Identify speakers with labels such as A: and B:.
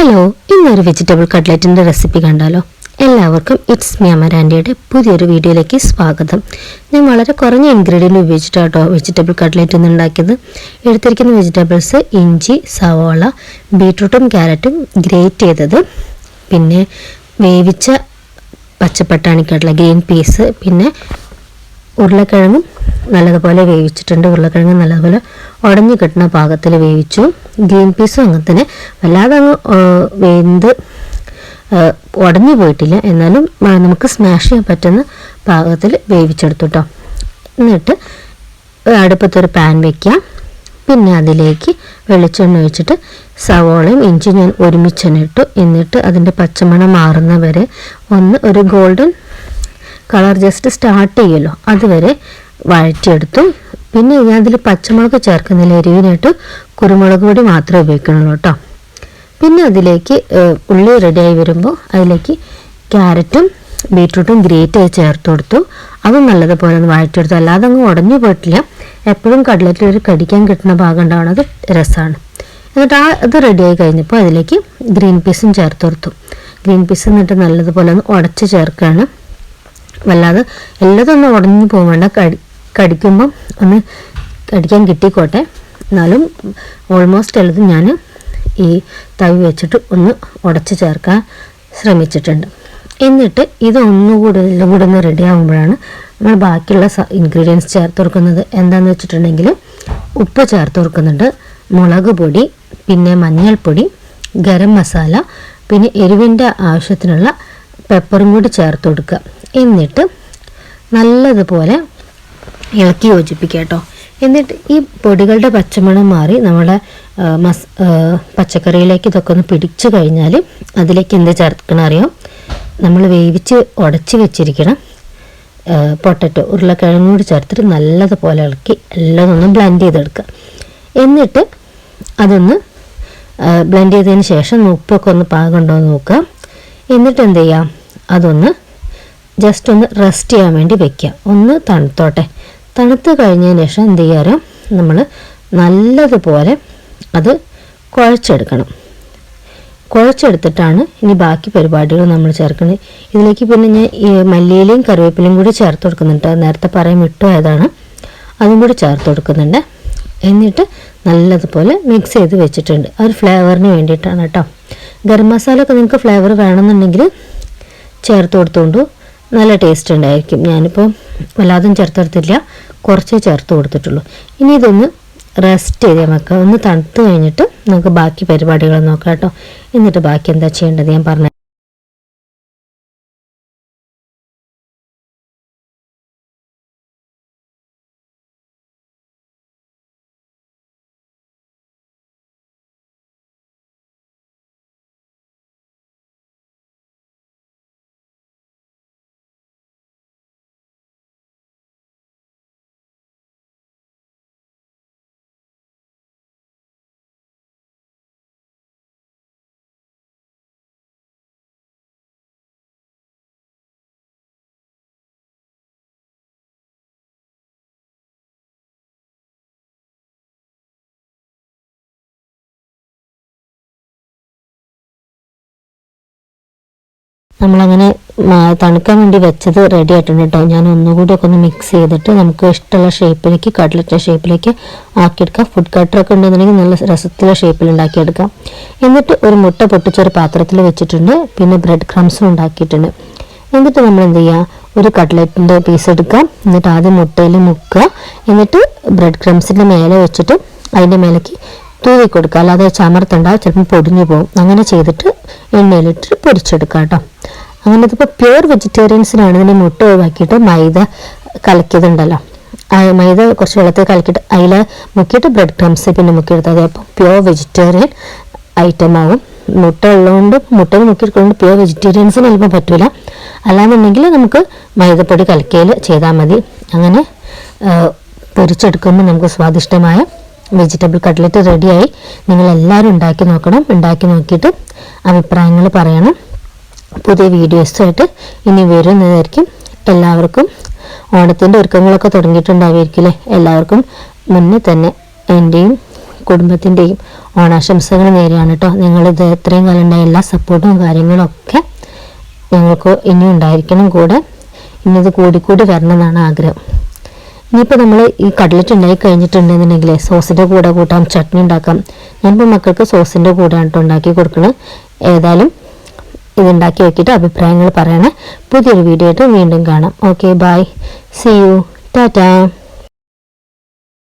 A: Hello, ഇന്നൊരു vegetable കട്ട്ലറ്റിൻ്റെ recipe കണ്ടാലോ? എല്ലാവർക്കും ഇറ്റ്സ് മീ അമര ആൻറ്റിയുടെ പുതിയൊരു വീഡിയോയിലേക്ക് സ്വാഗതം. ഞാൻ വളരെ കുറഞ്ഞ ഇൻഗ്രീഡിയൻറ്റ് ഉപയോഗിച്ചിട്ടാട്ടോ വെജിറ്റബിൾ കട്ട്ലറ്റ് ഇന്ന് ഉണ്ടാക്കിയത്. എടുത്തിരിക്കുന്ന വെജിറ്റബിൾസ് ഇഞ്ചി, സവോള, ബീട്രൂട്ടും ക്യാരറ്റും ഗ്രേറ്റ് ചെയ്തത്, പിന്നെ വേവിച്ച പച്ചപ്പട്ടാണിക്കടല ഗ്രീൻ പീസ്, പിന്നെ ഉരുളക്കിഴങ്ങും നല്ലതുപോലെ വേവിച്ചിട്ടുണ്ട്. ഉരുളക്കിഴങ്ങ് നല്ലതുപോലെ ഉടഞ്ഞു കിട്ടുന്ന പാകത്തിൽ വേവിച്ചു. ഗ്രീൻ പീസും അങ്ങനെ തന്നെ വല്ലാതെ അങ്ങ് വെന്ത് ഉടഞ്ഞു പോയിട്ടില്ല, എന്നാലും നമുക്ക് സ്മാഷ് ചെയ്യാൻ പറ്റുന്ന പാകത്തിൽ വേവിച്ചെടുത്തു കേട്ടോ. എന്നിട്ട് അടുപ്പത്തൊരു പാൻ വയ്ക്കാം. പിന്നെ അതിലേക്ക് വെളിച്ചെണ്ണ ഒഴിച്ചിട്ട് സവോളയും ഇഞ്ചിയും ഞാൻ ഒരുമിച്ച് തന്നെ ഇട്ടു. എന്നിട്ട് അതിൻ്റെ പച്ചമണം മാറുന്ന വരെ ഒരു ഗോൾഡൻ കളർ ജസ്റ്റ് സ്റ്റാർട്ട് ചെയ്യുമല്ലോ, അതുവരെ വഴറ്റിയെടുത്തു. പിന്നെ ഞാൻ അതിൽ പച്ചമുളക് ചേർക്കുന്നില്ല, എരിവിനായിട്ട് കുരുമുളക് പൊടി മാത്രമേ ഉപയോഗിക്കുന്നുള്ളൂ കേട്ടോ. പിന്നെ അതിലേക്ക് ഉള്ളി റെഡിയായി വരുമ്പോൾ അതിലേക്ക് ക്യാരറ്റും ബീട്രൂട്ടും ഗ്രേറ്റ് ആയി ചേർത്ത് കൊടുത്തു. അതും നല്ലതുപോലെ ഒന്ന് വഴറ്റിയെടുത്തു. അല്ലാതെ അങ്ങ് ഉടഞ്ഞു പോയിട്ടില്ല. എപ്പോഴും കട്ട്ലറ്റിൽ ഒരു കടിക്കാൻ കിട്ടുന്ന ഭാഗം ഉണ്ടാവുന്നത് രസമാണ്. എന്നിട്ട് അത് റെഡിയായി കഴിഞ്ഞപ്പോൾ അതിലേക്ക് ഗ്രീൻ പീസും ചേർത്ത് കൊടുത്തു. ഗ്രീൻ പീസ് എന്നിട്ട് നല്ലതുപോലെ ഒന്ന് ഉടച്ച് ചേർക്കുകയാണ്. വല്ലാതെ എല്ലാതൊന്നും ഉടഞ്ഞു പോകേണ്ട, കടിക്കുമ്പം ഒന്ന് കടിക്കാൻ കിട്ടിക്കോട്ടെ. എന്നാലും ഓൾമോസ്റ്റ് എല്ലാതും ഞാൻ ഈ തവി വെച്ചിട്ട് ഒന്ന് ഉടച്ച് ചേർക്കാൻ ശ്രമിച്ചിട്ടുണ്ട്. എന്നിട്ട് ഇതൊന്നുകൂടി എല്ലാം കൂടി ഒന്ന് റെഡി ആകുമ്പോഴാണ് നമ്മൾ ബാക്കിയുള്ള ഇൻഗ്രീഡിയൻസ് ചേർത്ത് കൊടുക്കുന്നത്. എന്താണെന്ന് വെച്ചിട്ടുണ്ടെങ്കിൽ ഉപ്പ് ചേർത്ത് കൊടുക്കുന്നുണ്ട്, മുളക് പൊടി, പിന്നെ മഞ്ഞൾപ്പൊടി, ഗരം മസാല, പിന്നെ എരിവിൻ്റെ ആവശ്യത്തിനുള്ള പെപ്പറും കൂടി ചേർത്ത് കൊടുക്കുക. എന്നിട്ട് നല്ലതുപോലെ ഇളക്കി യോജിപ്പിക്കുക കേട്ടോ. എന്നിട്ട് ഈ പൊടികളുടെ പച്ചമണം മാറി നമ്മുടെ പച്ചക്കറിയിലേക്ക് ഇതൊക്കെ ഒന്ന് പിടിച്ചു കഴിഞ്ഞാൽ അതിലേക്ക് എന്ത് ചേർക്കണം അറിയാം? നമ്മൾ വേവിച്ച് ഉടച്ച് വെച്ചിരിക്കണം പൊട്ടറ്റോ, ഉരുളക്കിഴങ്ങ് കൂടി ചേർത്തിട്ട് നല്ലതുപോലെ ഇളക്കി എല്ലാം ഒന്ന് ബ്ലെൻഡ് ചെയ്തെടുക്കുക. എന്നിട്ട് അതൊന്ന് ബ്ലെൻഡ് ചെയ്തതിന് ശേഷം ഉപ്പൊക്കെ ഒന്ന് പാകമുണ്ടോ എന്ന് നോക്കുക. എന്നിട്ട് എന്ത് ചെയ്യാം? അതൊന്ന് ജസ്റ്റ് ഒന്ന് റെസ്റ്റ് ചെയ്യാൻ വേണ്ടി വെക്കുക. ഒന്ന് തണുത്തോട്ടെ. തണുത്ത് കഴിഞ്ഞതിന് ശേഷം എന്ത് ചെയ്യാറ്, നമ്മൾ നല്ലതുപോലെ അത് കുഴച്ചെടുക്കണം. കുഴച്ചെടുത്തിട്ടാണ് ഇനി ബാക്കി പരിപാടികൾ നമ്മൾ ചേർക്കുന്നത്. ഇതിലേക്ക് പിന്നെ ഞാൻ മല്ലിയിലയും കറിവേപ്പിലയും കൂടി ചേർത്ത് കൊടുക്കുന്നുണ്ട്. നേരത്തെ പറയാൻ വിട്ടുപോയതാണ്, അതും കൂടി ചേർത്ത് കൊടുക്കുന്നുണ്ട്. എന്നിട്ട് നല്ലതുപോലെ മിക്സ് ചെയ്ത് വെച്ചിട്ടുണ്ട്. ആ ഒരു ഫ്ലേവറിന് വേണ്ടിയിട്ടാണ് കേട്ടോ. ഗരം മസാല ഒക്കെ നിങ്ങൾക്ക് ഫ്ലേവർ വേണമെന്നുണ്ടെങ്കിൽ ചേർത്ത് കൊടുത്തുകൊണ്ട് നല്ല ടേസ്റ്റ് ഉണ്ടായിരിക്കും. ഞാനിപ്പോൾ വല്ലാതും ചേർത്തെടുത്തില്ല, കുറച്ചേ ചേർത്ത് കൊടുത്തിട്ടുള്ളൂ. ഇനി ഇതൊന്ന് റെസ്റ്റ് ചെയ്ത് വെക്കാം. ഒന്ന് തണുത്ത് കഴിഞ്ഞിട്ട് നമുക്ക് ബാക്കി പരിപാടികൾ നോക്കാം കേട്ടോ. എന്നിട്ട് ബാക്കി എന്താ ചെയ്യേണ്ടത് ഞാൻ പറഞ്ഞു. നമ്മളങ്ങനെ തണുക്കാൻ വേണ്ടി വെച്ചത് റെഡി ആയിട്ടുണ്ട് കേട്ടോ. ഞാൻ ഒന്നുകൂടി ഒക്കെ ഒന്ന് മിക്സ് ചെയ്തിട്ട് നമുക്ക് ഇഷ്ടമുള്ള ഷേപ്പിലേക്ക്, കട്ട്ലറ്റ് ഷേപ്പിലേക്ക് ആക്കിയെടുക്കാം. ഫുഡ് കട്ടറൊക്കെ ഉണ്ടെന്നുണ്ടെങ്കിൽ നല്ല രസത്തിലുള്ള ഷേപ്പിൽ ഉണ്ടാക്കിയെടുക്കാം. എന്നിട്ട് ഒരു മുട്ട പൊട്ടിച്ചൊരു പാത്രത്തിൽ വെച്ചിട്ടുണ്ട്. പിന്നെ ബ്രെഡ് ക്രംസും ഉണ്ടാക്കിയിട്ടുണ്ട്. എന്നിട്ട് നമ്മൾ എന്ത് ചെയ്യുക, ഒരു കട്ട്ലറ്റിൻ്റെ പീസ് എടുക്കാം. എന്നിട്ട് ആദ്യം മുട്ടയിൽ മുക്കുക. എന്നിട്ട് ബ്രെഡ് ക്രംസിൻ്റെ മേലെ വെച്ചിട്ട് അതിൻ്റെ മേലേക്ക് തൂവി കൊടുക്കുക. അല്ലാതെ ചമർത്തുണ്ടാവും, ചിലപ്പോൾ പൊടിഞ്ഞു പോകും. അങ്ങനെ ചെയ്തിട്ട് എണ്ണയിലിട്ട് പൊരിച്ചെടുക്കാം കേട്ടോ. അങ്ങനെ ഇതിപ്പോൾ പ്യുവർ വെജിറ്റേറിയൻസിനാണ് ഇതിൻ്റെ മുട്ട ഒഴിവാക്കിയിട്ട് മൈദ കലക്കിയതുണ്ടല്ലോ, മൈദ കുറച്ച് വെള്ളത്തിൽ കലക്കിയിട്ട് അതിൽ മുക്കിയിട്ട് ബ്രെഡ് ക്രംസ് പിന്നെ മുക്കിയെടുത്തത്. അപ്പോൾ പ്യുവർ വെജിറ്റേറിയൻ ഐറ്റം ആവും. മുട്ട ഉള്ളതുകൊണ്ട് മുട്ടയിൽ മുക്കിയെടുക്കുന്നത് പ്യുവർ വെജിറ്റേറിയൻസിന് ചിലപ്പോൾ പറ്റില്ല. അല്ലാന്നുണ്ടെങ്കിൽ നമുക്ക് മൈദപ്പൊടി കലക്കിയിൽ ചെയ്താൽ മതി. അങ്ങനെ പൊരിച്ചെടുക്കുമ്പോൾ നമുക്ക് സ്വാദിഷ്ടമായ വെജിറ്റബിൾ കട്ട്ലറ്റ് റെഡിയായി. നിങ്ങളെല്ലാവരും ഉണ്ടാക്കി നോക്കണം. ഉണ്ടാക്കി നോക്കിയിട്ട് അഭിപ്രായങ്ങൾ പറയണം. പുതിയ വീഡിയോസായിട്ട് ഇനി വരുന്നതായിരിക്കും. എല്ലാവർക്കും ഓണത്തിൻ്റെ ഒരുക്കങ്ങളൊക്കെ തുടങ്ങിയിട്ടുണ്ടാവുമായിരിക്കില്ലേ? എല്ലാവർക്കും മുന്നേ തന്നെ എൻ്റെയും കുടുംബത്തിൻ്റെയും ഓണാശംസകൾ നേരെയാണ് കേട്ടോ. നിങ്ങളിത് ഇത്രയും കാലം ഉണ്ടായ എല്ലാ സപ്പോർട്ടും കാര്യങ്ങളും ഒക്കെ ഞങ്ങൾക്ക് ഇനിയും ഉണ്ടായിരിക്കണം കൂടെ. ഇനി ഇത് കൂടിക്കൂടി വരണം എന്നാണ് ആഗ്രഹം. ഇനിയിപ്പോൾ നമ്മൾ ഈ കട്ട്ലറ്റ് ഉണ്ടാക്കി കഴിഞ്ഞിട്ടുണ്ടെന്നുണ്ടെങ്കിൽ സോസിൻ്റെ കൂടെ കൂട്ടാം, ചട്നി ഉണ്ടാക്കാം. ഞാനിപ്പോൾ മക്കൾക്ക് സോസിൻ്റെ കൂടെയാണ് കേട്ടോ ഉണ്ടാക്കി കൊടുക്കുന്നത്. ഏതായാലും ഇതുണ്ടാക്കി നോക്കിയിട്ട് അഭിപ്രായങ്ങൾ പറയണേ. പുതിയൊരു വീഡിയോ ആയിട്ട് വീണ്ടും കാണാം. Okay, bye, see you, Tata.